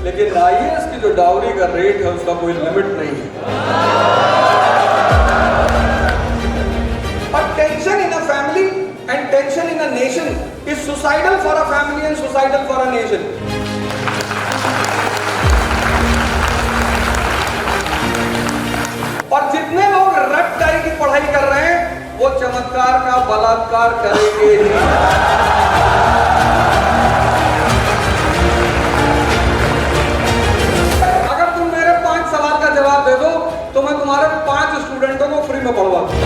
लेकिन आईएएस की जो डाउरी का रेट है उसका कोई लिमिट नहीं है। But tension in a family and tension in a nation is suicidal for a family and suicidal for a nation. और जितने लोग रट टाई की पढ़ाई कर रहे हैं वो चमत्कार का बलात्कार करेंगे ही। अगर तुम मेरे 5 सवाल का जवाब दे दो तो मैं तुम्हारे 5 स्टूडेंटों को फ्री में पढ़वा दूं।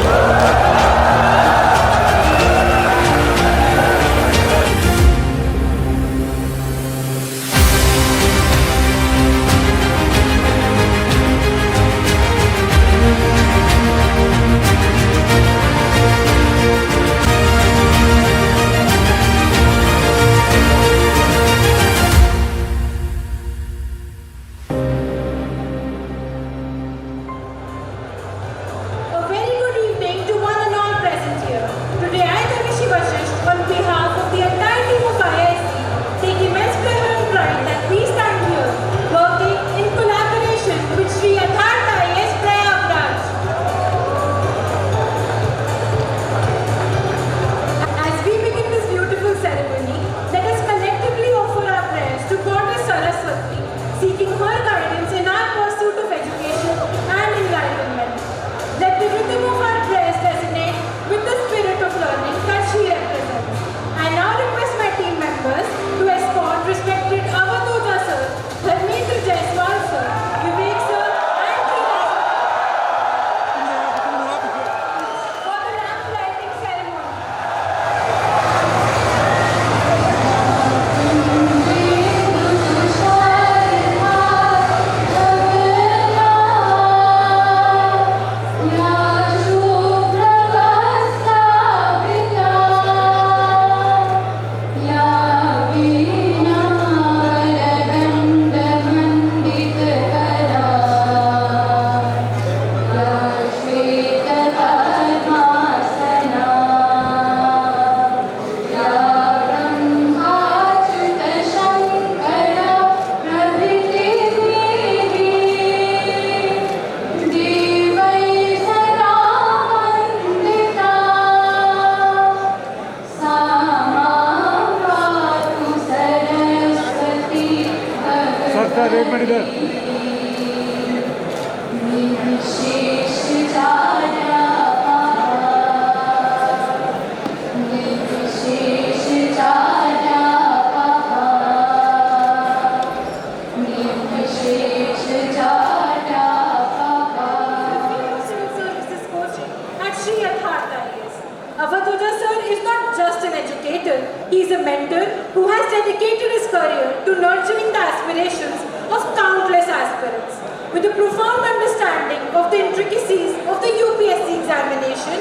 He is a mentor who has dedicated his career to nurturing the aspirations of countless aspirants. With a profound understanding of the intricacies of the UPSC examination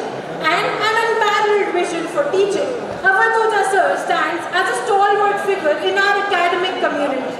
and an unparalleled vision for teaching, Avadhoja sir stands as a stalwart figure in our academic community.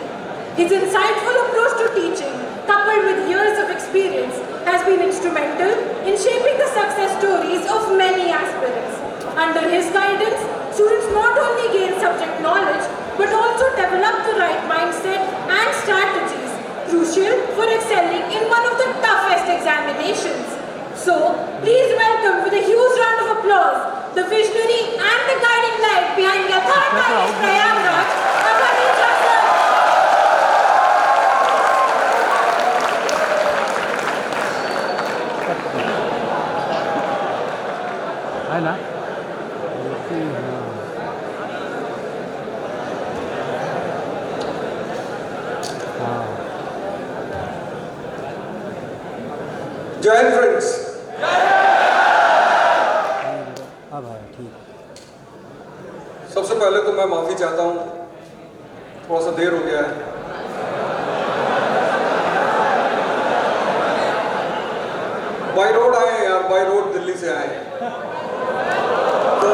His insightful approach to teaching, coupled with years of experience, has been instrumental in shaping the success stories of many aspirants. Under his guidance, students not only gain subject knowledge, but also develop the right mindset and strategies crucial for excelling in one of the toughest examinations. So, please welcome with a huge round of applause the visionary and the guiding light behind Yatharth IAS Prayagraj, Avadhoja sir. है ना जय Hind friends. अब है ठीक। सबसे पहले तो मैं माफी चाहता हूं, थोड़ा सा देर हो गया है। बाई रोड आए यार, बाई रोड दिल्ली से आए तो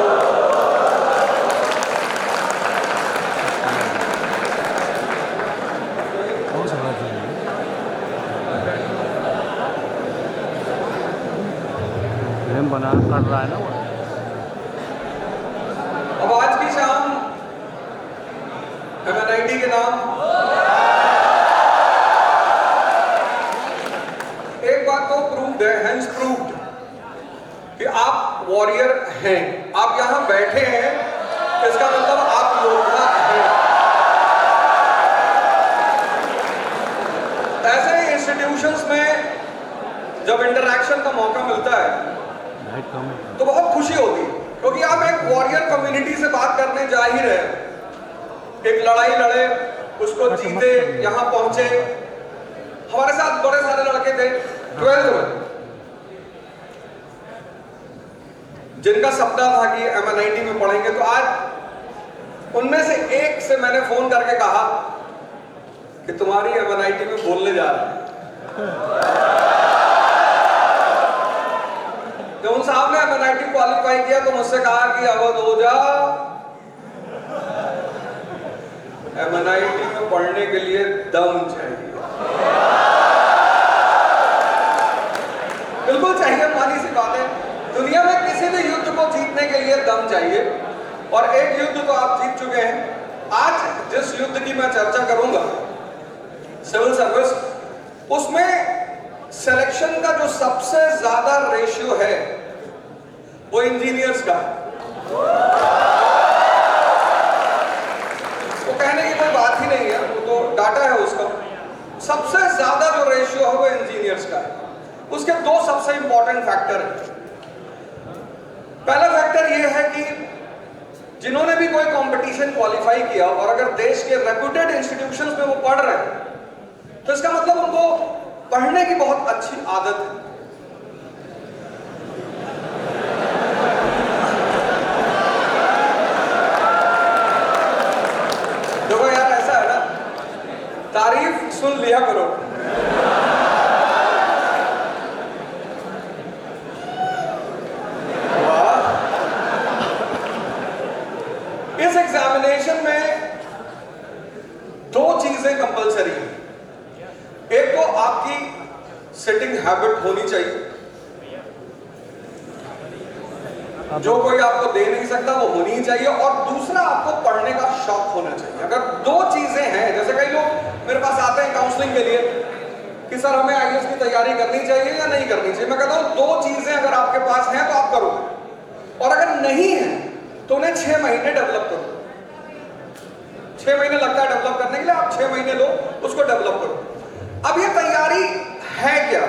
कौन सा बात है फिल्म बना कर रहा है ना वो। अब आज की शाम MNIT के नाम वॉरियर हैं, आप यहाँ बैठे हैं, इसका मतलब आप योद्धा हैं। ऐसे इंस्टीट्यूशंस में जब इंटरैक्शन का मौका मिलता है तो बहुत खुशी होती है, क्योंकि आप एक वॉरियर कम्युनिटी से बात करने जा ही रहे हैं। एक लड़ाई लड़े, उसको जीते, यहाँ पहुंचे। हमारे साथ बड़े सारे लड़के थे 12th में, जिनका सपना था कि MNIT में पढ़ेंगे। तो आज उनमें से एक से मैंने फोन करके कहा कि तुम्हारी MNIT में बोलने जा रहा है। जब उन साहब ने MNIT क्वालिफाई किया तो मुझसे कहा कि अवध ओझा, MNIT में पढ़ने के लिए दम चाहिए। बिल्कुल चाहिए, मानी सी बात है। दुनिया में किसी भी युद्ध को जीतने के लिए दम चाहिए, और एक युद्ध तो आप जीत चुके हैं। आज जिस युद्ध की मैं चर्चा करूंगा, सिविल सर्विस, उसमें सिलेक्शन का जो सबसे ज्यादा रेशियो है वो इंजीनियर्स का है। वो कहने की कोई बात ही नहीं है, वो तो डाटा है उसका। सबसे ज्यादा जो रेशियो है वो इंजीनियर्स का है। उसके दो सबसे इंपॉर्टेंट फैक्टर हैं। पहला फैक्टर ये है कि जिन्होंने भी कोई कंपटीशन क्वालिफाई किया और अगर देश के रेप्यूटेड इंस्टीट्यूशंस में वो पढ़ रहे हैं, तो इसका मतलब उनको पढ़ने की बहुत अच्छी आदत है। देखो यार, ऐसा है ना, तारीफ सुन लिया करो। इस एग्जामिनेशन में दो चीजें कंपलसरी हैं। एक तो आपकी सिटिंग हैबिट होनी चाहिए, जो कोई आपको दे नहीं सकता वो होनी ही चाहिए, और दूसरा आपको पढ़ने का शौक होना चाहिए। अगर दो चीजें हैं, जैसे कई लोग मेरे पास आते हैं काउंसलिंग के लिए कि सर हमें IAS की तैयारी करनी चाहिए या नहीं करनी चाहिए, मैं कहता हूं दो चीजें अगर आपके पास हैं तो आप करो, और अगर नहीं है तो उन्हें 6 महीने डेवलप करो। 6 महीने लगता है डेवलप करने के लिए, आप 6 महीने लो, उसको डेवलप करो। अब ये तैयारी है क्या,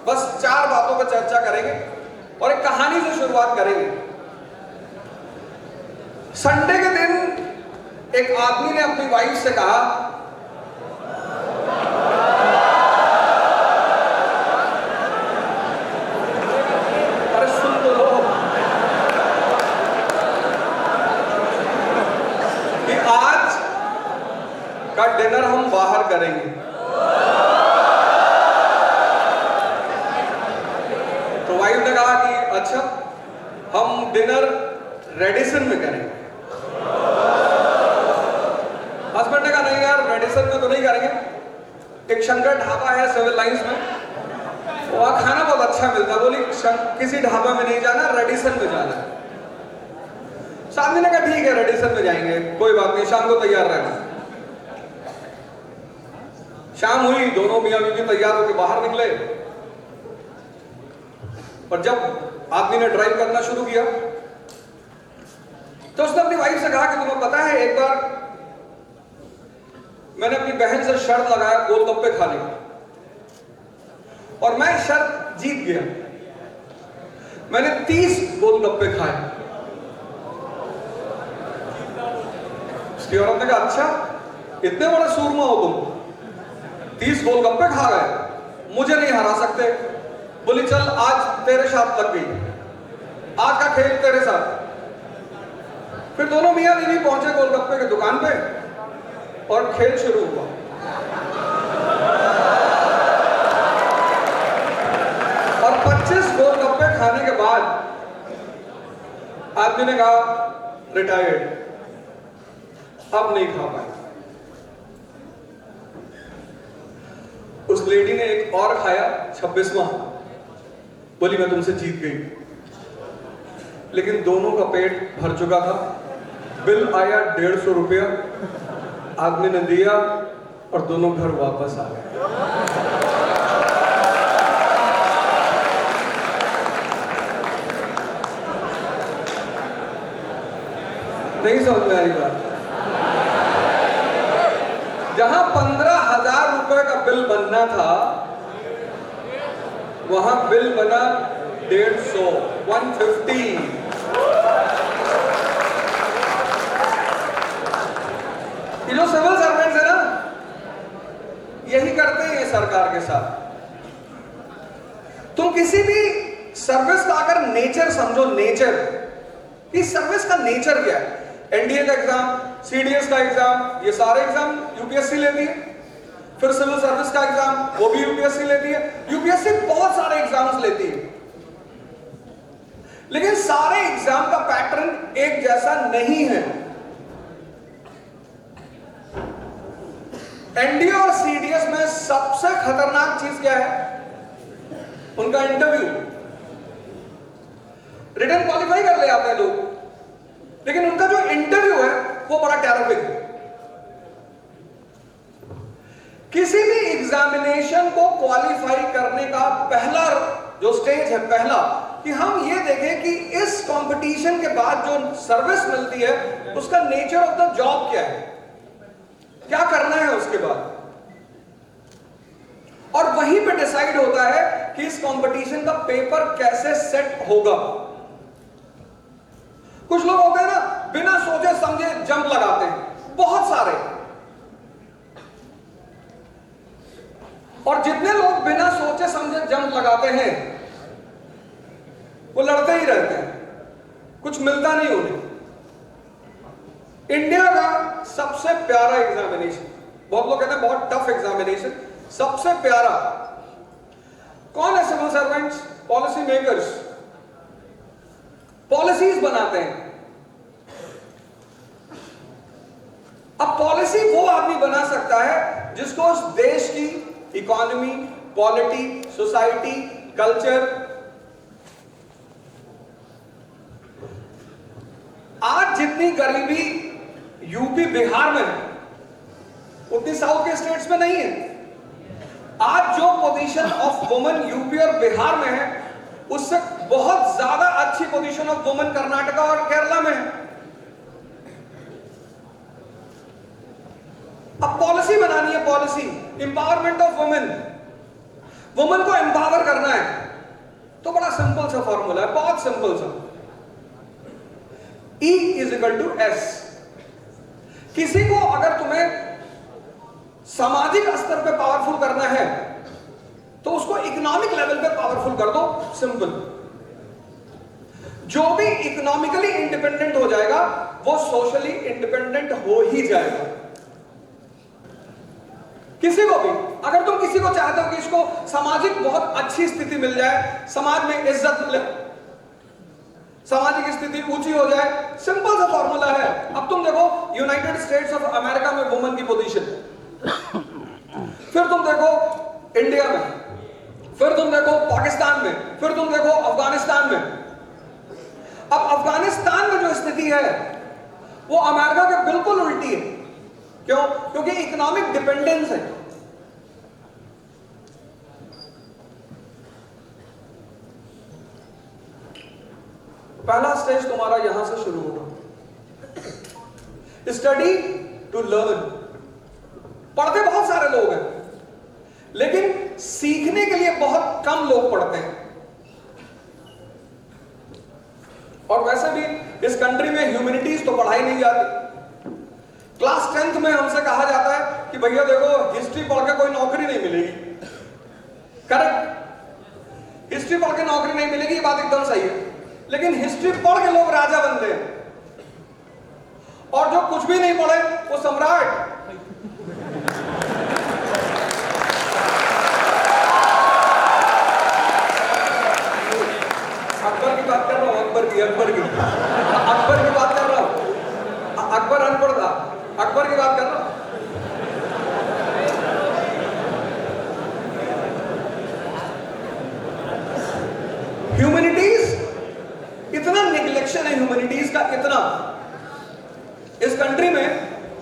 बस 4 बातों पर चर्चा करेंगे और एक कहानी से शुरुआत करेंगे। संडे के दिन एक आदमी ने अपनी वाइफ से कहा, अरे सुन तो लो, कि आज का डिनर हम बाहर करेंगे। तो वाइफ ने कहा कि अच्छा, हम डिनर रेडिसन में करेंगे। हस्बैंड ने कहा नहीं यार, रेडिसन में तो नहीं करेंगे, एक शंकर ढाबा है सिविल लाइंस में, वहां खाना बहुत अच्छा मिलता है। बोली किसी ढाबा में नहीं जाना, रेडिसन में जाना है। सामने ने कहा ठीक है, रेडिसन में जाएंगे, कोई बात नहीं, शाम को तैयार रहना। शाम हुई, दोनों मियां बीवी तैयार होकर बाहर निकले, और जब आदमी ने ड्राइव करना शुरू किया तो उसने अपनी वाइफ से कहा कि तुम्हें पता है, एक बार मैंने अपनी बहन से शर्त लगाया गोलगप्पे खाने की, और मैं शर्त जीत गया। मैंने 30 गोलगप्पे खाए। उसकी औरत ने कहा अच्छा, इतने बड़े सूरमा हो तुम, 30 गोलगप्पे खा गए, मुझे नहीं हरा सकते। बोली चल आज तेरे साथ लग गई, आज का खेल तेरे साथ। फिर दोनों मियां बीवी पहुंचे गोलगप्पे की दुकान पे और खेल शुरू हुआ। और 25 गोलगप्पे खाने के बाद आदमी ने कहा रिटायर्ड, अब नहीं खा पाए। उस लेडी ने एक और खाया 26वां, बोली मैं तुमसे जीत गई। लेकिन दोनों का पेट भर चुका था, बिल आया 150 रुपया, आदमी ने दिया और दोनों घर वापस आ गए। नहीं समझ में आई बात। जहां 15,000 रुपए का बिल बनना था वहां बिल बना 150। ये जो सिविल सर्वेंट्स है ना, यही करते हैं ये सरकार के साथ। तुम किसी भी सर्विस का अगर नेचर समझो, नेचर, इस सर्विस का नेचर क्या है? एनडीए का एग्जाम, सीडीएस का एग्जाम, ये सारे एग्जाम यूपीएससी लेती है। फिर सिविल सर्विस का एग्जाम, वो भी यूपीएससी लेती है। यूपीएससी बहुत सारे एग्जाम्स लेती है, लेकिन सारे एग्जाम का पैटर्न एक जैसा नहीं है। एनडीए और सीडीएस में सबसे खतरनाक चीज क्या है? उनका इंटरव्यू। रिटन क्वालिफाई कर ले आते हैं लोग, लेकिन उनका जो इंटरव्यू है वो बड़ा टेरिफिक है। किसी भी एग्जामिनेशन को क्वालिफाई करने का पहला जो स्टेज है, पहला, कि हम ये देखें कि इस कंपटीशन के बाद जो सर्विस मिलती है उसका नेचर ऑफ द जॉब क्या है, क्या करना है उसके बाद। और वहीं पे डिसाइड होता है कि इस कंपटीशन का पेपर कैसे सेट होगा। कुछ लोग होते हैं ना, बिना सोचे समझे जंप लगाते हैं, बहुत सारे। और जितने लोग बिना सोचे समझे जंप लगाते हैं वो लड़ते ही रहते हैं, कुछ मिलता नहीं उन्हें। इंडिया का सबसे प्यारा एग्जामिनेशन, बहुत लोग कहते हैं बहुत टफ एग्जामिनेशन, सबसे प्यारा कौन है? Civil servants, policy makers, policies बनाते हैं। अब पॉलिसी वो आदमी बना सकता है जिसको उस देश की इकोनॉमी, पॉलिटी, सोसाइटी, कल्चर, आज जितनी गरीबी यूपी बिहार में है उतनी साउथ के स्टेट्स में नहीं है। आज जो पोजीशन ऑफ वुमेन यूपी और बिहार में है उससे बहुत ज्यादा अच्छी पोजीशन ऑफ वुमेन कर्नाटका और केरला में है। अब पॉलिसी बनानी है, policy empowerment of women, women को एम्पावर करना है, तो बड़ा सिंपल सा फॉर्मूला है, बहुत सिंपल सा, E = S। किसी को अगर तुम्हें सामाजिक स्तर पे पावरफुल करना है तो उसको इकोनॉमिक लेवल पे पावरफुल कर दो, सिंपल। जो भी इकोनॉमिकली इंडिपेंडेंट हो जाएगा वो सोशली इंडिपेंडेंट हो ही जाएगा। किसी को भी अगर तुम किसी को चाहते हो कि इसको सामाजिक बहुत अच्छी स्थिति मिल जाए, समाज में इज्जत मिले, सामाजिक स्थिति ऊंची हो जाए, सिंपल सा फॉर्मूला है। अब तुम देखो यूनाइटेड स्टेट्स ऑफ अमेरिका में वुमेन की पोजीशन, फिर तुम देखो इंडिया में, फिर तुम देखो पाकिस्तान में, फिर तुम देखो अफगानिस्तान में। अब अफगानिस्तान में जो स्थिति है वो अमेरिका के बिल्कुल उल्टी है। क्यों? क्योंकि इकोनॉमिक डिपेंडेंस है। पहला स्टेज तुम्हारा यहां से शुरू होगा, स्टडी टू लर्न। पढ़ते बहुत सारे लोग हैं लेकिन सीखने के लिए बहुत कम लोग पढ़ते हैं। और वैसे भी इस कंट्री में ह्यूमैनिटीज तो पढ़ाई नहीं जाती। क्लास 10th में हमसे कहा जाता है कि भैया देखो हिस्ट्री पढ़ के कोई नौकरी नहीं मिलेगी। करेक्ट, हिस्ट्री पढ़ के नौकरी नहीं मिलेगी, ये बात एकदम सही है। लेकिन हिस्ट्री पढ़ के लोग राजा बनते हैं और जो कुछ भी नहीं पढ़े वो सम्राट। अकबर की बात कर रहा हूं, अकबर की बात कर रहा हूं। अकबर अनपढ़ था, अकबर की बात कर रहा हूं। ह्यूमैनिटीज इतना निग्लेक्शन है, ह्यूमैनिटीज का इतना। इस कंट्री में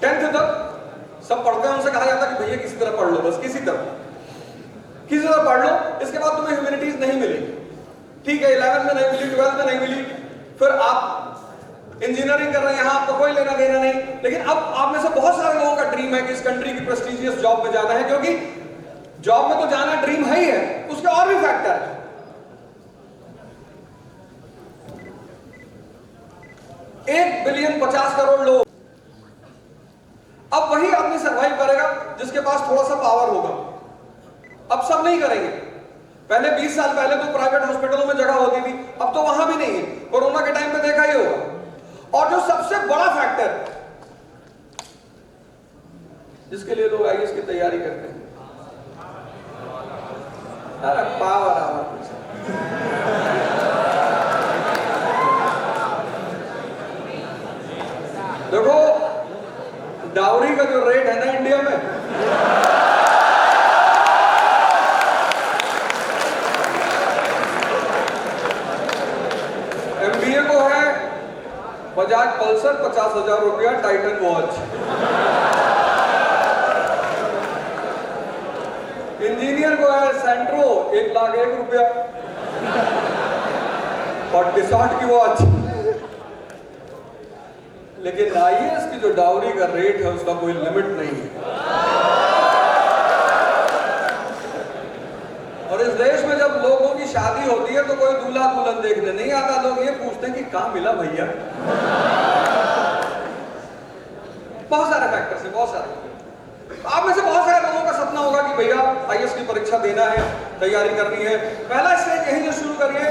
10th तक सब पढ़ते हैं, उनसे कहा जाता है कि भैया किसी तरह पढ़ लो, बस किसी तरह पढ़ लो, इसके बाद तुम्हें ह्यूमैनिटीज नहीं मिलेगी। ठीक है, 11th में नहीं मिली, 12th में नहीं मिली, फिर आप इंजीनियरिंग कर रहे हैं, यहाँ आपका कोई लेना देना नहीं। लेकिन अब आप में से बहुत सारे लोगों का ड्रीम है कि इस कंट्री की प्रेस्टिजियस जॉब में जाना है, क्योंकि जॉब में तो जाना ड्रीम है ही है, उसके और भी फैक्टर है। 1 बिलियन 50 करोड़ लोग, अब वही आदमी सर्वाइव करेगा जिसके पास थोड़ा सा पावर होगा। अब सब नहीं करेंगे। पहले 20 साल पहले तो प्राइवेट हॉस्पिटलों में जगह होती थी, अब तो वहां भी नहीं है। कोरोना के टाइम पे देखा ही होगा। और जो सबसे बड़ा फैक्टर जिसके लिए लोग आईएएस की तैयारी करते हैं, अरे पावर देखो, डाउरी का जो रेट है ना इंडिया में, एमबीए को है बजाज पल्सर 50,000 रुपया, टाइटन वॉच। इंजीनियर को है सेंट्रो 1,01,000 रुपया और टिसॉट की वॉच। लेकिन आईएएस की जो डाउरी का रेट है उसका कोई लिमिट नहीं है। और इस देश में जब लोगों की शादी होती है तो कोई दूल्हा दुल्हन देखने नहीं आता, लोग ये पूछते हैं कि कहां मिला भैया। बहुत सारे फैक्टर्स हैं, बहुत सारे। आप में से बहुत सारे लोगों का सपना होगा कि भैया आईएएस की परीक्षा देना है, तैयारी करनी है। पहला स्टेज यही से शुरू करिए,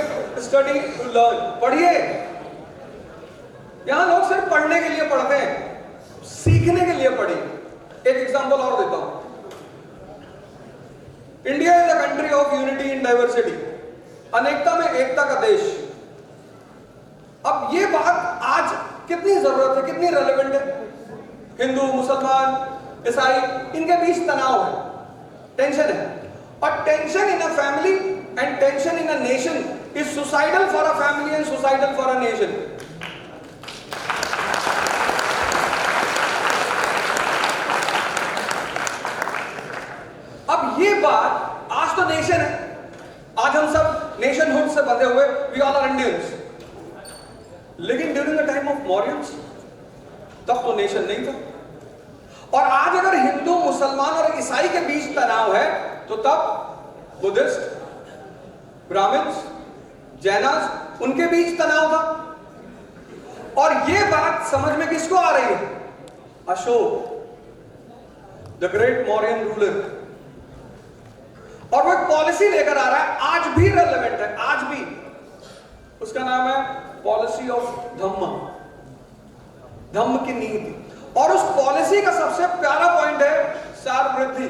स्टडी टू लर्न। पढ़िए। यहां लोग सिर्फ पढ़ने के लिए पढ़ते हैं, सीखने के लिए पढ़िए। एक एग्जांपल और देता हूं। India is a country of unity in diversity, अनेकता में एकता का देश। अब ये बात आज कितनी जरूरत है, कितनी रेलेवेंट है? हिंदू, मुसलमान, ईसाई, इनके बीच तनाव है, टेंशन है। और tension in a family and tension in a nation is suicidal for a family and suicidal for a nation. अब ये बात, आज तो नेशन है, आज हम सब नेशनहुड से बंधे हुए, वी ऑल आर इंडियंस। लेकिन during the time of Mauryans तब तो नेशन नहीं था। और आज अगर हिंदू, मुसलमान और ईसाई के बीच तनाव है तो तब बुद्धिस्ट, ब्राह्मण्स, जैनास, उनके बीच तनाव था। और ये बात समझ में किसको आ रही है? Ashok, the great Mauryan ruler. और वो एक पॉलिसी लेकर आ रहा है, आज भी रेलेवेंट है, आज भी। उसका नाम है पॉलिसी ऑफ धम्म, धम्म की नीति। और उस पॉलिसी का सबसे प्यारा पॉइंट है सार वृद्धि।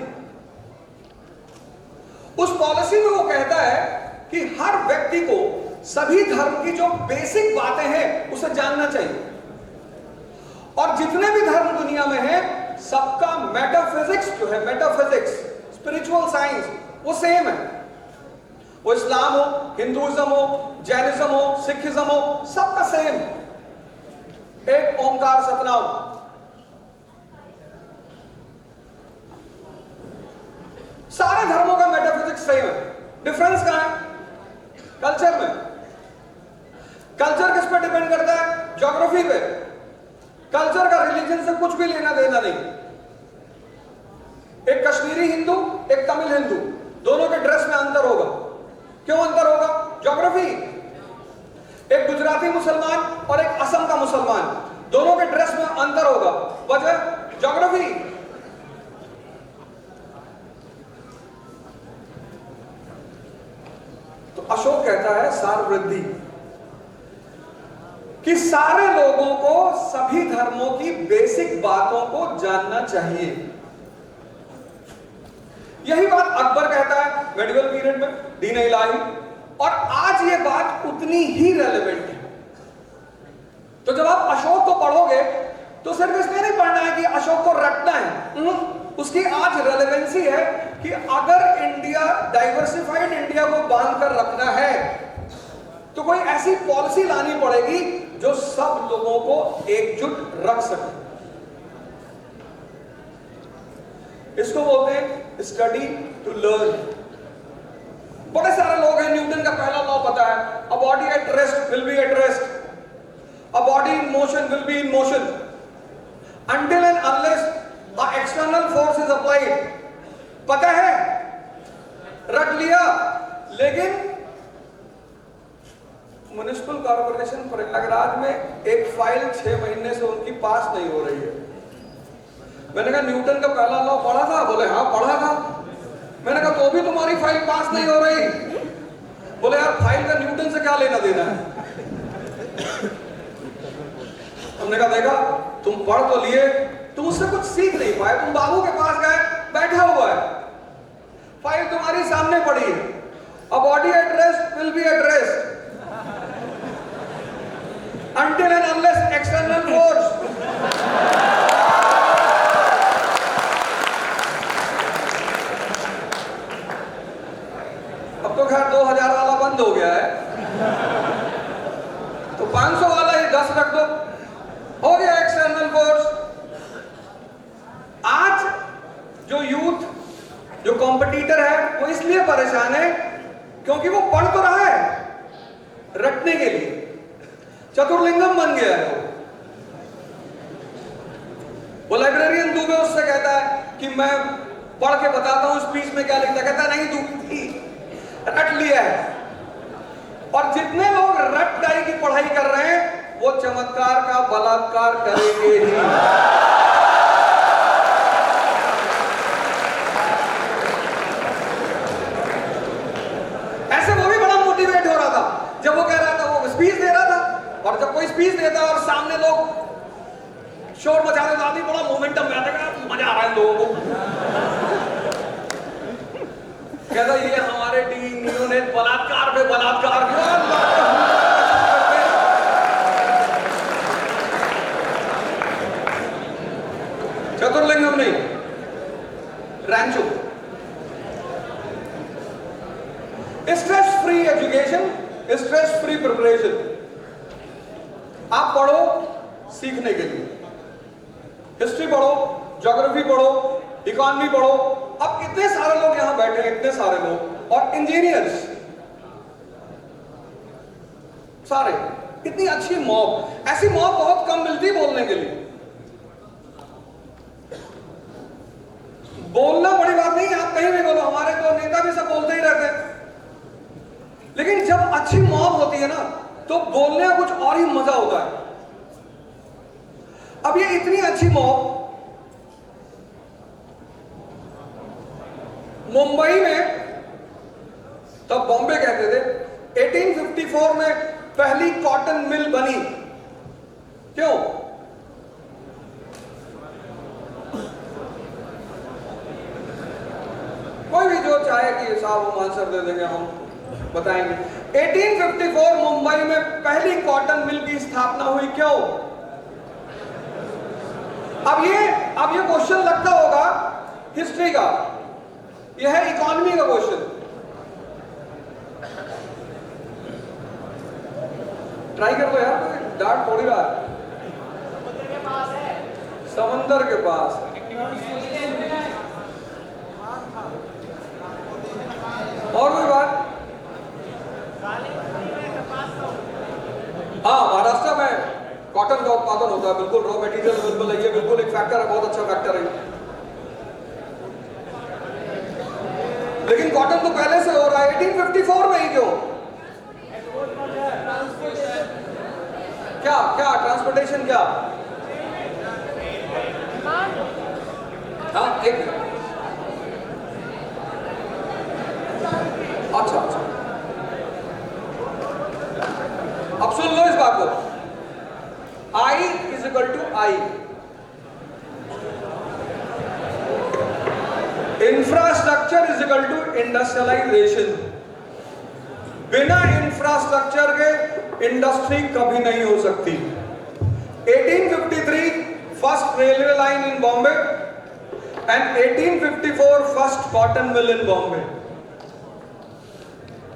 उस पॉलिसी में वो कहता है कि हर व्यक्ति को सभी धर्म की जो बेसिक बातें हैं उसे जानना चाहिए। और जितने भी धर्म दुनिया में हैं, सबका मेटाफिजिक्स जो है, मेटाफिजिक्स, स्पिरिचुअल साइंस, वो सेम है। वो इस्लाम हो, हिंदुइज्म हो, जैनिज्म हो, सिखिज्म हो, सबका सेम। एक ओंकार सतनाम। सारे धर्मों का मेटाफिजिक्स सेम है। डिफरेंस कहां है? कल्चर में। कल्चर किस पे डिपेंड करता है? ज्योग्राफी पे। कल्चर का रिलीजन से कुछ भी लेना देना नहीं। एक कश्मीरी हिंदू, एक तमिल हिंदू, दोनों के ड्रेस में अंतर होगा। क्यों अंतर होगा? ज्योग्राफी। एक गुजराती मुसलमान और एक असम का मुसलमान, दोनों के ड्रेस में अंतर होगा। वजह? ज्योग्राफी। तो अशोक कहता है सार वृद्धि, कि सारे लोगों को सभी धर्मों की बेसिक बातों को जानना चाहिए। यही बात अकबर कहता है मेडिवल पीरियड में, दीन इलाही। और आज ये बात उतनी ही रेलेवेंट है। तो जब आप अशोक को पढ़ोगे तो सिर्फ इसलिए नहीं पढ़ना है कि अशोक को रटना है, उसकी आज रेलेवेंसी है कि अगर इंडिया, डाइवर्सिफाइड इंडिया को बांध कर रखना है तो कोई ऐसी पॉलिसी लानी पड़ेगी जो सब लोगों को एकजुट रख सके। इसको बोलते हैं स्टडी टू लर्न। बड़े सारे लोग हैं, न्यूटन का पहला लॉ पता है, a body at rest will be at rest. a body in motion will be in motion until and unless a external force is applied. पता है, रख लिया, लेकिन म्युनिसिपल कॉर्पोरेशन प्रयागराज में एक फाइल 6 महीने से उनकी पास नहीं हो रही है। मैंने कहा न्यूटन का पहला लॉ पढ़ा था? बोले हाँ पढ़ा था। मैंने कहा तो भी तुम्हारी फाइल पास नहीं हो रही? बोले यार फाइल का न्यूटन से क्या लेना देना है। हमने कहा देखा, तुम पढ़ तो लिए, तुम उससे कुछ सीख नहीं पाए। तुम बाबू के पास गए, बैठा हुआ है, फाइल तुम्हारी सामने पड़ी है। A body at rest will be at rest until and unless external force. अब तो खैर 2000 वाला बंद हो गया है, तो 500 वाला ही 10 रख दो, हो गया एक्सटर्नल फोर्स। आज जो यूथ, जो कॉम्पिटिटर है, वो इसलिए परेशान है क्योंकि वो पढ़ तो रहा है रटने के लिए, चतुर्लिंगम बन गया है। वो लाइब्रेरियन दुबे उससे कहता है कि मैं पढ़ के बताता हूं स्पीच में क्या लिखता है, कहता नहीं दुबे रट लिया है। और जितने लोग रट डाई की पढ़ाई कर रहे हैं वो चमत्कार का बलात्कार करेंगे ही। ऐसे वो भी बड़ा मोटिवेट हो रहा था जब वो कह रहा था, वो स्पीच दे रहा था, और जब कोई स्पीच देता है और सामने लोग शोर मचा देता है, बड़ा मोमेंटम में आता है, मजा आ रहा है लोगों को। कहता ये हमारे डीएनयू ने बलात्कार पे बलात्कार किया। चतुर्लिंगम नहीं, Rancho. Stress free education, stress free preparation. आप पढ़ो सीखने के लिए, हिस्ट्री पढ़ो, ज्योग्राफी पढ़ो, इकोनॉमी पढ़ो। अब इतने सारे लोग यहां बैठे हैं, इतने सारे लोग, और इंजीनियर्स सारे, इतनी अच्छी मॉब। ऐसी मॉब बहुत कम मिलती बोलने के लिए। बोलना बड़ी बात नहीं है, आप कहीं भी बोलो, हमारे तो नेता भी सब बोलते ही रहते हैं। लेकिन जब अच्छी मॉब होती है ना, तो बोलने का कुछ और ही मजा होता है। अब ये इतनी अच्छी मॉब मुंबई में, तब बॉम्बे कहते थे, 1854 में पहली कॉटन मिल बनी। क्यों? कोई भी जो चाहे कि साहब हम आंसर दे देंगे, हम बताएंगे। 1854 मुंबई में पहली कॉटन मिल की स्थापना हुई। क्यों? अब ये क्वेश्चन लगता होगा हिस्ट्री का, यह है इकोनॉमी का क्वेश्चन। ट्राई कर लो यार, कोई डांट थोड़ी रहा है। समंदर के पास। और कोई बात? हाँ, महाराष्ट्र में कॉटन का उत्पादन होता है, बिल्कुल रॉ मटेरियल बिल्कुल है, ये बिल्कुल एक फैक्टर है, बहुत अच्छा फैक्टर है। लेकिन कॉटन तो पहले से हो रहा है, 1854 में ही क्यों? क्या क्या ट्रांसपोर्टेशन क्या? हाँ, एक अच्छा अच्छा, अब सुन लो इस बात को। I is equal to I. Infrastructure is equal to industrialization. बिना इंफ्रास्ट्रक्चर के इंडस्ट्री कभी नहीं हो सकती। 1853 first railway line in Bombay and 1854 first cotton mill in Bombay.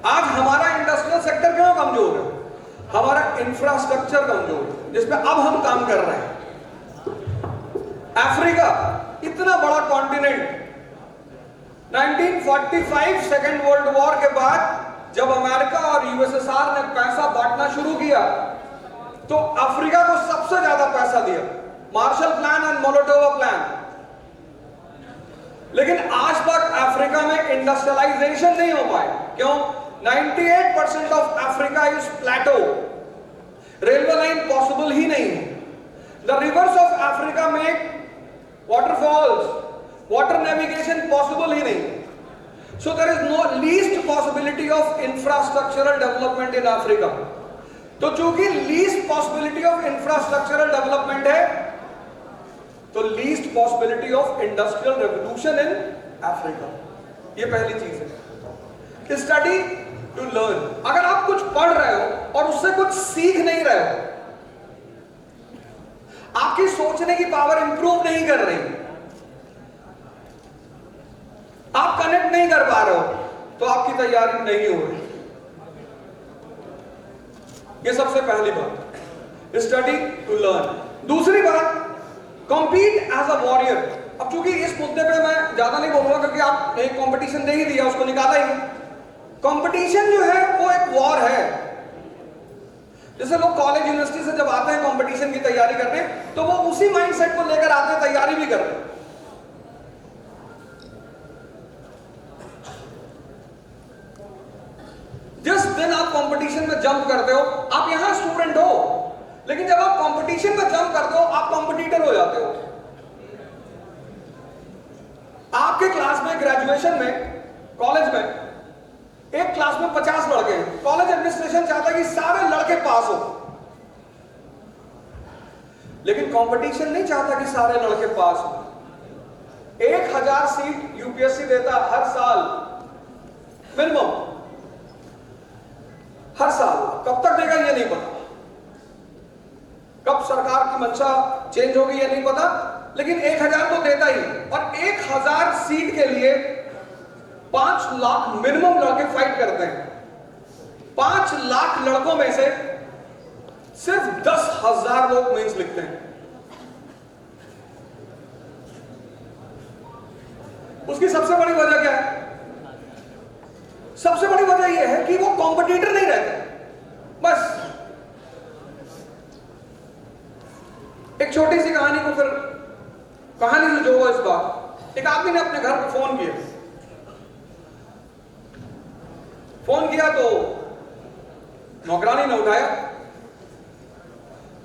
आज हमारा इंडस्ट्रियल सेक्टर क्यों कमजोर है? हमारा इंफ्रास्ट्रक्चर कमजोर है, जिसपे अब हम काम कर रहे हैं। अफ्रीका इतना बड़ा कॉन्टिनेंट, 1945 सेकेंड वर्ल्ड वॉर के बाद जब अमेरिका और यूएसएसआर ने पैसा बांटना शुरू किया, तो अफ्रीका को सबसे ज्यादा पैसा दिया, मार्शल प्लान एंड मोलोटोवा प्लान। लेकिन आज तक अफ्रीका में इंडस्ट्रियलाइजेशन नहीं हो पाए। क्यों? 98% of Africa is plateau, railway line possible ही नहीं है। द रिवर्स ऑफ अफ्रीका में वाटरफॉल्स, वाटर नेविगेशन पॉसिबल ही नहीं। So there is no least possibility of infrastructural development in Africa. तो चूंकि least possibility of infrastructural development है, तो least possibility of industrial revolution in Africa. ये पहली चीज है। Study to learn. अगर आप कुछ पढ़ रहे हो और उससे कुछ सीख नहीं रहे हो, आपकी सोचने की पावर इंप्रूव नहीं कर रही, आप कनेक्ट नहीं कर पा रहे हो, तो आपकी तैयारी नहीं हो रही। ये सबसे पहली बात, स्टडी टू लर्न। दूसरी बात, कॉम्पीट एज अ वॉरियर। अब चूंकि इस मुद्दे पे मैं ज्यादा नहीं बोलूंगा क्योंकि आप एक कंपटीशन दे ही दिया, उसको निकाला ही। कंपटीशन जो है वो एक वॉर है। जैसे लोग कॉलेज यूनिवर्सिटी से जब आते हैं कंपटीशन की तैयारी करने, तो वो उसी माइंडसेट को लेकर आते हैं, तैयारी भी करते हैं। जिस दिन आप कंपटीशन में जंप करते हो, आप यहां स्टूडेंट हो, लेकिन जब आप कंपटीशन में जंप करते हो, आप कॉम्पिटिटर हो जाते हो। आपके क्लास में, ग्रेजुएशन में, कॉलेज में एक क्लास में 50 लड़के हैं। कॉलेज एडमिनिस्ट्रेशन चाहता है कि सारे लड़के पास हो, लेकिन कंपटीशन नहीं चाहता कि सारे लड़के पास हो। 1000 सीट यूपीएससी देता हर साल मिनिमम, हर साल। कब तक देगा ये नहीं पता, कब सरकार की मंशा चेंज होगी ये नहीं पता, लेकिन 1000 तो देता ही। और 1000 सीट के लिए 5 लाख मिनिमम लड़के फाइट करते हैं। 5 लाख लड़कों में से सिर्फ 10,000 लोग मेंस लिखते हैं। उसकी सबसे बड़ी वजह क्या है? सबसे बड़ी वजह यह है कि वो कॉम्पिटिटर नहीं रहते। बस एक छोटी सी कहानी को, फिर कहानी से जोड़ो इस बात। एक आदमी ने अपने घर पर फोन किया। फोन किया तो नौकरानी ने उठाया।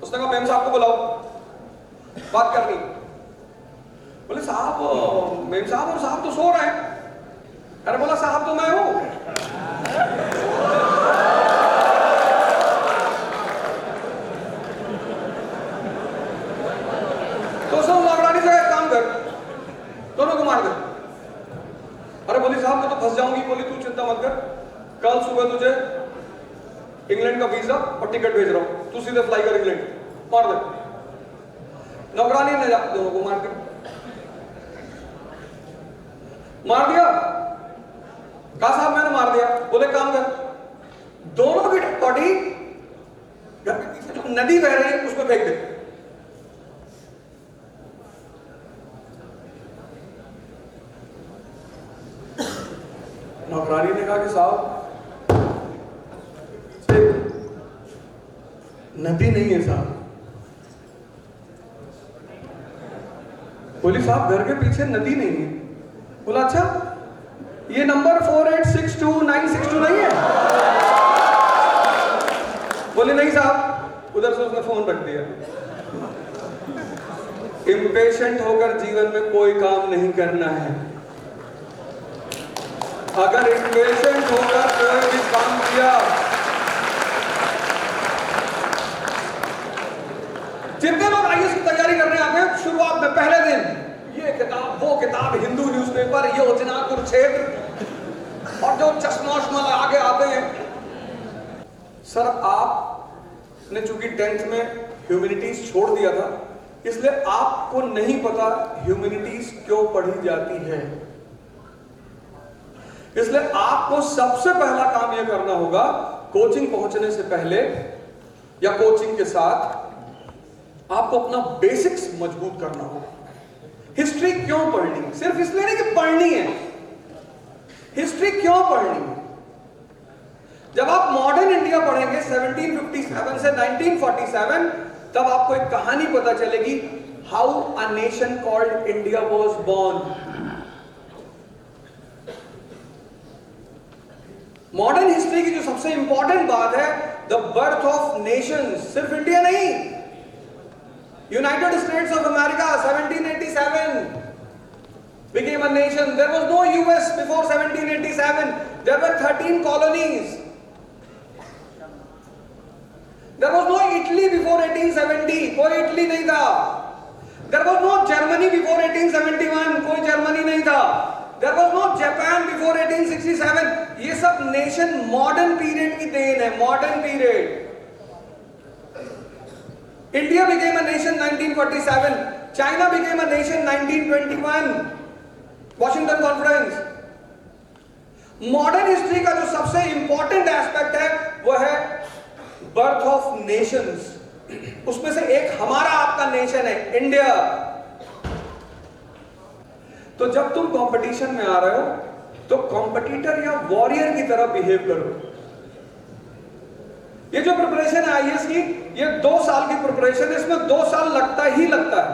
उसने कहा मेम साहब को बुलाओ, बात करनी। बोले साहब, मेम साहब और साहब तो सो रहे हैं। अरे बोला साहब तो मैं हूं। तो सब नौकरानी से एक काम कर, दोनों को मार दे। अरे बोली साहब मैं तो फंस जाऊंगी। बोली तू चिंता मत कर, कल सुबह तुझे इंग्लैंड का वीजा और टिकट भेज रहा हूं, तू सीधे फ्लाई कर इंग्लैंड। मार दे। नौकरानी ने दोनों को मार दिया। कहा साहब मैंने मार दिया। बोले काम कर, दोनों की बॉडी घर के पीछे जो नदी बह रही है उसमें फेंक दे। नौकरानी ने कहा कि साहब नदी नहीं है साहब। बोली साहब घर के पीछे नदी नहीं है। बोला अच्छा, ये नंबर 4862-962 नहीं है? बोले नहीं साहब। उधर से उसने फोन रख दिया। इम्पेशेंट होकर जीवन में कोई काम नहीं करना है। अगर इम्पेशेंट होकर कोई भी काम किया, जितने लोग आईएएस की तैयारी करने आते हैं, शुरुआत में पहले दिन ये किताब, वो किताब, हिंदू न्यूज़पेपर, योजना, कुरुक्षेत्र, और जो चश्मा आगे आते हैं। सर आपने चूंकि 10th में ह्यूमैनिटीज छोड़ दिया था, इसलिए आपको नहीं पता ह्यूमैनिटीज क्यों पढ़ी जाती है। इसलिए आपको सबसे पहला काम यह करना होगा, कोचिंग पहुंचने से पहले या कोचिंग के साथ आपको अपना बेसिक्स मजबूत करना होगा। हिस्ट्री क्यों पढ़नी? सिर्फ इसलिए नहीं कि पढ़नी है, हिस्ट्री क्यों पढ़नी है? जब आप मॉडर्न इंडिया पढ़ेंगे 1757 से 1947, तब आपको एक कहानी पता चलेगी, how a nation called India was born. Modern history की जो सबसे इंपॉर्टेंट बात है, द बर्थ ऑफ नेशंस, सिर्फ इंडिया नहीं, United States of America 1787 became a nation. There was no US before 1787. There were 13 colonies. There was no Italy before 1870. कोई Italy नहीं था. There was no Germany before 1871. कोई Germany नहीं था. There was no Japan before 1867. ये सब nation modern period की then है, modern period. India became a nation 1947. China became a nation 1921. Washington conference. Modern history का जो सबसे इंपॉर्टेंट एस्पेक्ट है वो है बर्थ ऑफ नेशंस. उसमें से एक हमारा आपका नेशन है, इंडिया. तो जब तुम कंपटीशन में आ रहे हो तो कॉम्पिटिटर या वॉरियर की तरह बिहेव करो. ये जो प्रिपरेशन है आईएएस की, ये 2 साल की प्रिपरेशन है. इसमें 2 साल लगता ही लगता है.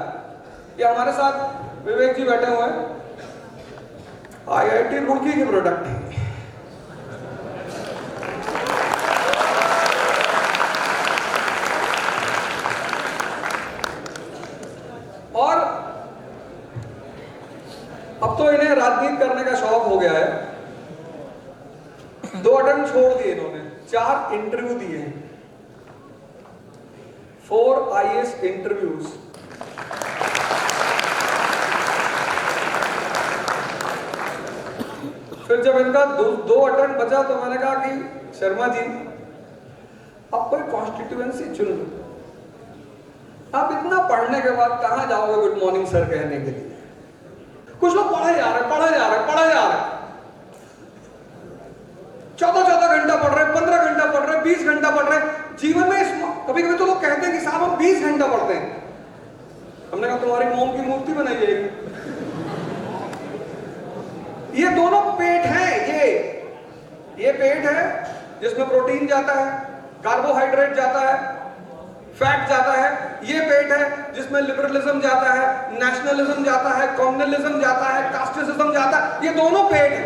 ये हमारे साथ विवेक जी बैठे हुए हैं, आईआईटी रुड़की के प्रोडक्ट है. और अब तो इन्हें राजनीति करने का शौक हो गया है. 2 अटेम्प्ट छोड़ दिए इन्होंने, 4 इंटरव्यू दिए, 4 आईएएस इंटरव्यूज. फिर जब इनका 2 अटेम्प्ट बचा तो मैंने कहा कि शर्मा जी आप कोई कॉन्स्टिट्यूएंसी चुन लो. आप इतना पढ़ने के बाद कहां जाओगे गुड मॉर्निंग सर कहने के लिए. कुछ लोग पढ़े जा रहे 14 घंटा पढ़ रहे, 15 घंटा पढ़ रहे, 20 घंटा पढ़ रहे. जीवन में कभी कभी तो लोग कहते हैं कि साहब हम 20 घंटा पढ़ते हैं. हमने कहा तुम्हारी मोम की मूर्ति बनाई जाएगी. ये दोनों पेट है, ये पेट है जिसमें प्रोटीन जाता है, कार्बोहाइड्रेट जाता है, फैट जाता है. ये पेट है जिसमें लिबरलिज्म जाता है, नेशनलिज्म जाता है, कम्युनलिज्म जाता है, कास्टिज्म जाता है. ये दोनों पेट है.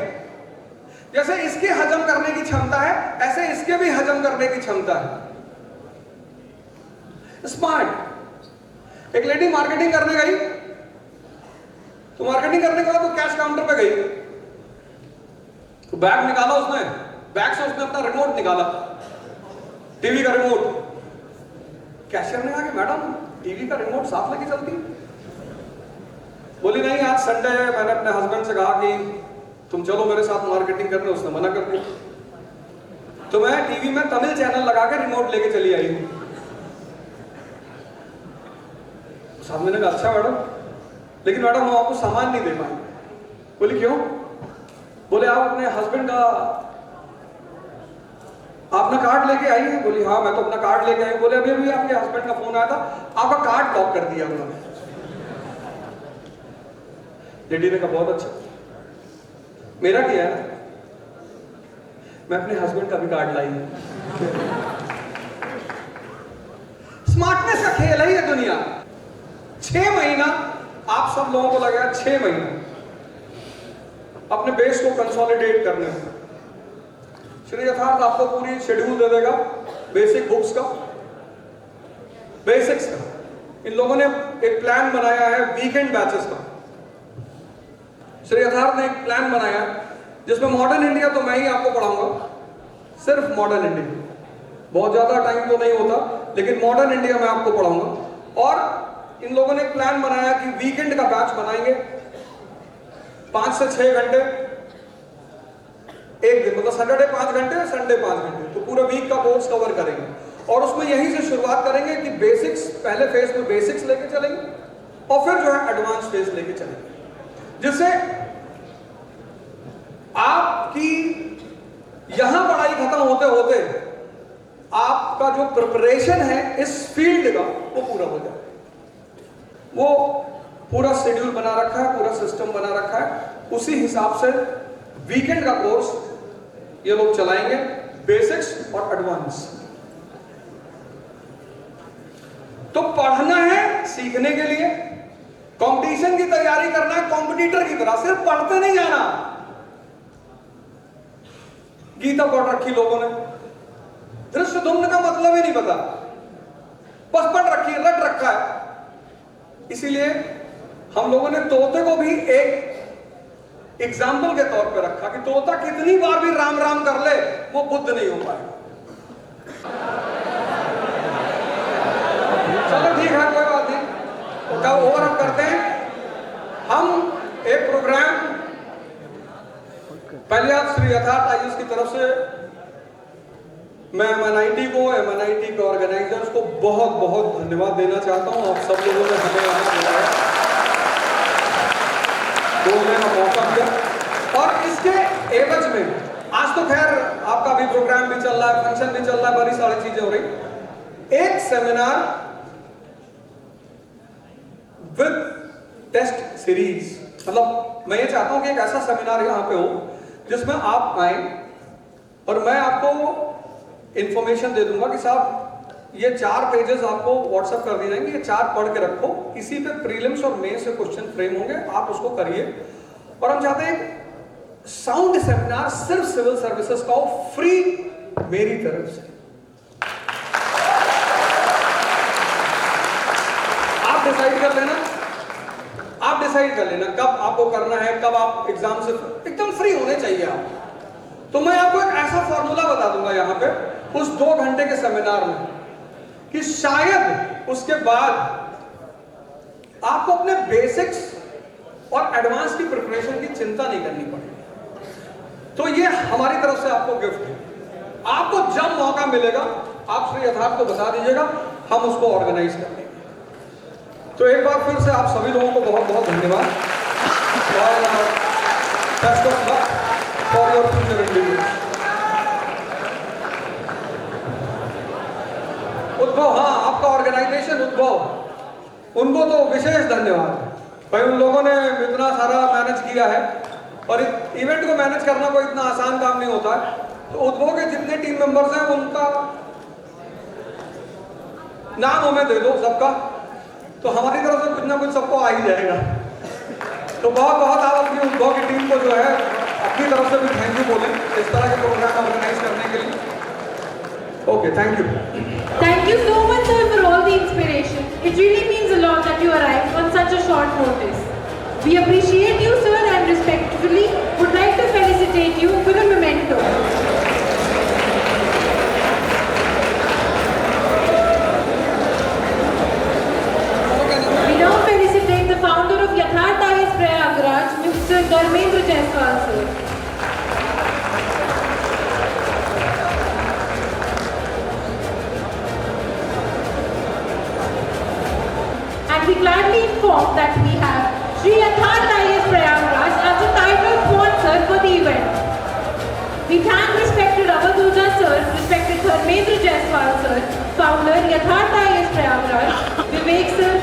जैसे इसके हजम करने की क्षमता है, ऐसे इसके भी हजम करने की क्षमता है. स्मार्ट. एक लेडी मार्केटिंग करने गई, तो मार्केटिंग करने के बाद वो कैश काउंटर पे गई, तो बैग निकाला उसने, बैग से उसने अपना रिमोट निकाला, टीवी का रिमोट. कैशियर ने कहा कि मैडम टीवी का रिमोट साथ लेके चलती. बोली नहीं आज संडे है, मैंने अपने हस्बैंड से कहा कि तुम चलो मेरे साथ मार्केटिंग करने, उसने मना कर दिया. तो मैं टीवी में तमिल चैनल लगा के रिमोट लेके चली आई हूं. साहब ने कहा अच्छा मैडम, लेकिन मैडम हम आपको सामान नहीं दे पाएंगे. बोली क्यों? बोले आप अपने हस्बैंड का आपने कार्ड लेके आई है. बोली हाँ मैं तो अपना कार्ड लेके आई. बोले अभी अभी आपके हस्बैंड का फोन आया था, आपका कार्ड लॉक कर दिया उन्होंने. लेडी ने कहा बहुत अच्छा, मेरा क्या है, मैं अपने हस्बैंड का भी कार्ड लाई हूं. स्मार्टनेस का खेल है ये दुनिया. 6 महीना आप सब लोगों को लगा, 6 महीना अपने बेस को कंसोलिडेट करने में. श्री यथार्थ आपको पूरी शेड्यूल दे देगा, बेसिक बुक्स का, बेसिक्स का. इन लोगों ने एक प्लान बनाया है वीकेंड बैचेस का. श्री यथार्थ ने एक प्लान बनाया जिसमें मॉडर्न इंडिया तो मैं ही आपको पढ़ाऊंगा, सिर्फ मॉडर्न इंडिया. बहुत ज्यादा टाइम तो नहीं होता, लेकिन मॉडर्न इंडिया मैं आपको पढ़ाऊंगा. और इन लोगों ने एक प्लान बनाया कि वीकेंड का बैच बनाएंगे, 5 से 6 घंटे एक दिन, मतलब सैटरडे 5 घंटे, संडे 5 घंटे. तो पूरे वीक का कोर्स कवर करेंगे. और उसमें यहीं से शुरुआत करेंगे कि बेसिक्स, पहले फेज में बेसिक्स लेके चलेंगे और फिर जो है एडवांस फेज लेके चलेंगे, जिससे आपकी यहां पढ़ाई खत्म होते होते आपका जो प्रिपरेशन है इस फील्ड का वो पूरा हो जाए. वो पूरा शेड्यूल बना रखा है, पूरा सिस्टम बना रखा है. उसी हिसाब से वीकेंड का कोर्स ये लोग चलाएंगे. बेसिक्स और एडवांस। तो पढ़ना है सीखने के लिए, कंपटीशन की तैयारी करना है कॉम्पिटिटर की तरह, सिर्फ पढ़ते नहीं जाना। गीता पढ़ रखी लोगों ने, धृष्टद्युम्न का मतलब ही नहीं पता, बस पढ़ रखी है, रट रखा है। इसीलिए हम लोगों ने तोते को भी एक एग्जाम्पल के तौर पे रखा कि तोता कितनी बार भी राम राम कर ले वो बुद्ध नहीं हो पाएगा। चलो ठीक है, कोई बात नहीं, तो ओवर अप करते हैं हम एक प्रोग्राम। पहले आप श्री यथार्थ आयुष की तरफ से मैं MNIT को, MNIT के ऑर्गेनाइजर्स को बहुत बहुत धन्यवाद देना चाहता हूं। आप सब लोगों ने हमें यहाँ बुलाया, बोलने का मौका दिया, और इसके एवज में आज तो खैर आपका भी प्रोग्राम भी चल रहा है, फंक्शन भी चल रहा है, बड़ी सारी चीजें हो रही। एक सेमिनार विद टेस्ट सीरीज, मतलब मैं ये चाहता हूं कि एक ऐसा सेमिनार यहां पे हो जिसमें आप आए और मैं आपको इंफॉर्मेशन दे दूंगा कि साहब ये 4 पेजेस आपको व्हाट्सएप कर दिए जाएंगे, ये 4 पढ़ के रखो, इसी पे प्रीलिम्स और मेंस से क्वेश्चन फ्रेम होंगे, आप उसको करिए। और हम चाहते हैं साउंड सेमिनार सिर्फ सिविल सर्विसेज का हो, फ्री मेरी तरफ से। आप डिसाइड कर लेना, आप डिसाइड कर लेना कब आपको करना है, कब आप एग्जाम से एकदम फ्री होने चाहिए आप। तो मैं आपको एक ऐसा फॉर्मूला बता दूंगा यहां पे उस 2 घंटे के सेमिनार में कि शायद उसके बाद आपको अपने बेसिक्स और एडवांस की प्रिपरेशन की चिंता नहीं करनी पड़ेगी। तो ये हमारी तरफ से आपको गिफ्ट है। आपको जब मौका मिलेगा आप श्री यथार्थ को बता दीजिएगा, हम उसको ऑर्गेनाइज कर देंगे। तो एक बार फिर से आप सभी लोगों को बहुत बहुत धन्यवाद और best of luck for your future endeavours. उद्भव, हाँ आपका ऑर्गेनाइजेशन उद्भव, उनको तो विशेष धन्यवाद भाई। उन लोगों ने इतना सारा मैनेज किया है और इवेंट को मैनेज करना कोई इतना आसान काम नहीं होता है। तो उद्भव के जितने टीम मेंबर्स हैं उनका नाम हमें दे दो सबका, तो हमारी तरफ से कुछ ना कुछ सबको आ ही जाएगा। तो बहुत बहुत आप अपनी उद्भव की टीम को जो है अपनी तरफ से भी थैंक यू बोलें इस तरह के प्रोग्राम ऑर्गेनाइज करने के लिए। Okay, thank you. Thank you so much, sir, for all the inspiration. It really means a lot that you arrived on such a short notice. We appreciate you, sir, and respectfully would like to felicitate you with a memento. We now felicitate the founder of Yatharth IAS Prayagraj, Mr. Dharmendra Jaiswal, sir. We gladly inform that we have Shri Yatharth IAS Prayagraj as the title sponsor for the event. We thank respected Avaduja sir, respected Dharmendra Jaiswal sir, founder Yatharth IAS Prayagraj, Vivek sir,